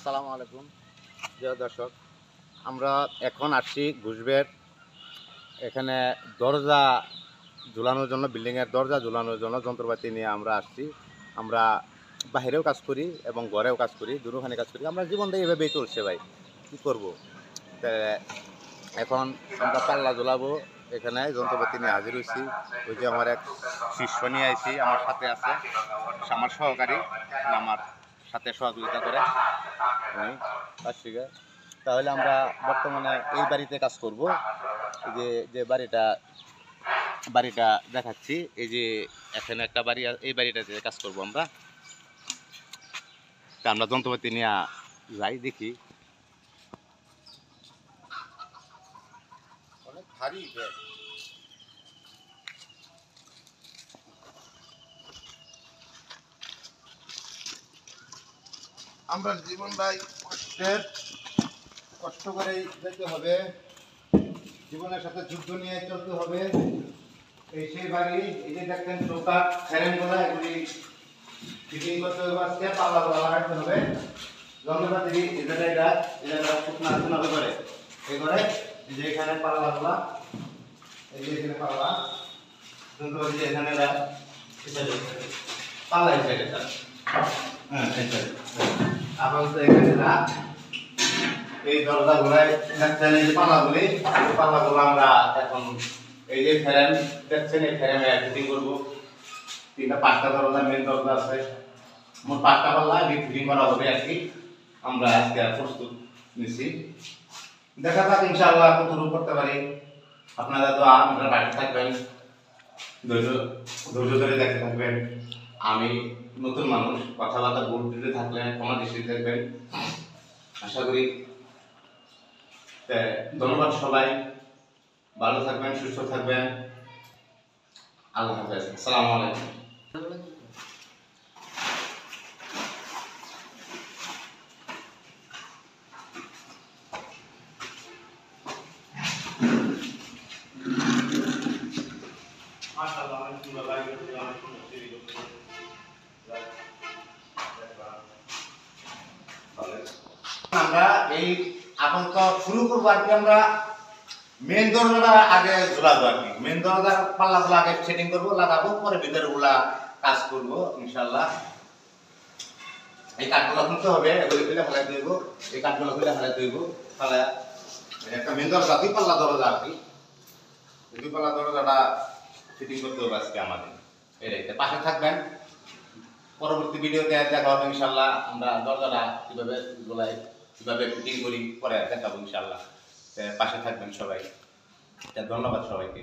আসসালামু আলাইকুম প্রিয় দর্শক, আমরা এখন আসছি ঘুষবের এখানে দরজা ঝুলানোর জন্য, বিল্ডিংয়ের দরজা ঝুলানোর জন্য যন্ত্রপাতি নিয়ে আমরা আসছি। আমরা বাহিরেও কাজ করি এবং ঘরেও কাজ করি, দুটোখানে কাজ করি। আমরা জীবনটা এইভাবেই চলছে ভাই, কী করবো। এখন আমরা পাল্লা ঝুলাবো, এখানে যন্ত্রপাতি নিয়ে হাজির হয়েছি। ওই যে আমার এক শিষ্য নিয়ে আইছি, আমার সাথে আছে, আমার সহকারী, আমার সাথে সহযোগিতা করে উনি কাজ শিখে। তাহলে আমরা বর্তমানে এই বাড়িতে কাজ করব। এই যে বাড়িটা দেখাচ্ছি, এই যে এখানে একটা বাড়ি, এই বাড়িটাতে কাজ করব আমরা। তা আমরা যন্ত্রপাতি নিয়ে যাই, দেখি। অনেক ভারী ব্যাগ। আমরা জীবনটাই কষ্ট করেই যেতে হবে, জীবনের সাথে যুদ্ধ নিয়ে চলতে হবে। এই সেই বাড়ি, এই যে দেখেন চৌকা ফ্যারেনগুলো, এগুলি ফিটিং করতে হবে, আজকে পাল্লা লাগাতে হবে। যন্ত্রপাতি এটা শুকনা করে এই করে, এই যে এখানে পাল্লাগুলা, এই যে এখানে পাল্লা, যন্ত্রপাতি এখানে পাল্লা হিসেবে হ্যাঁ, আপাতত এখানে রাখ। এই দরজা গুলাই দেখছেন, এই যে পাল্লাগুলি, এই পাল্লাগুলো আমরা এখন এই যে ফ্রেম দেখছেন, এই ফ্রেমে ফিটিং করবো। 5টা দরজা, মেন দরজা আছে, মোট 5টা পাল্লা ফিটিং করা হবে আর কি। আমরা আজকে প্রস্তুত নিচ্ছি, দেখা যাক ইনশাআল্লাহ কতটুকু করতে পারি। আপনারা তো আপনারা বাড়িতে থাকবেন, ধৈর্য ধরে দেখতে থাকবেন। আমি নতুন মানুষ, কথাবার্তা ভুল ত্রুটি থাকলে ক্ষমা দৃষ্টিতে দেখবেন, আশা করি। ধন্যবাদ সবাই, ভালো থাকবেন, সুস্থ থাকবেন। আল্লাহ হাফেজ, আসসালামু আলাইকুম। আমরা এই আপাতত শুরু করবো আর কি। আমরা মেন দরজাটা আগে ঝুলাবো আর কি, মেন দরজার পাল্লাগুলো আগে সেটিং করবো, লাগাবো, পরে ভিতরে গুলা কাজ করবো ইনশাল্লাহ। এই কাঠগুলো খুলতে হবে, এগুলি খুলে ফেলাই দিব, এই কাঠগুলো খুলে ফেলাই দিব। তাহলে একটা মেন দরজা, 2 পাল্লা দরজা আর কি, 2 পাল্লা দরজাটা ফিটিং করতে হবে আজকে আমাদের। এটাই পাশে থাকবেন, পরবর্তী ভিডিওতে দেখা হবে ইনশাল্লাহ। আমরা দরজাটা কিভাবে ঝোলাই, কিভাবে ফিটিং করি পরে দেখাবো ইনশাল্লাহ। পাশে থাকবেন সবাই। ধন্যবাদ সবাইকে।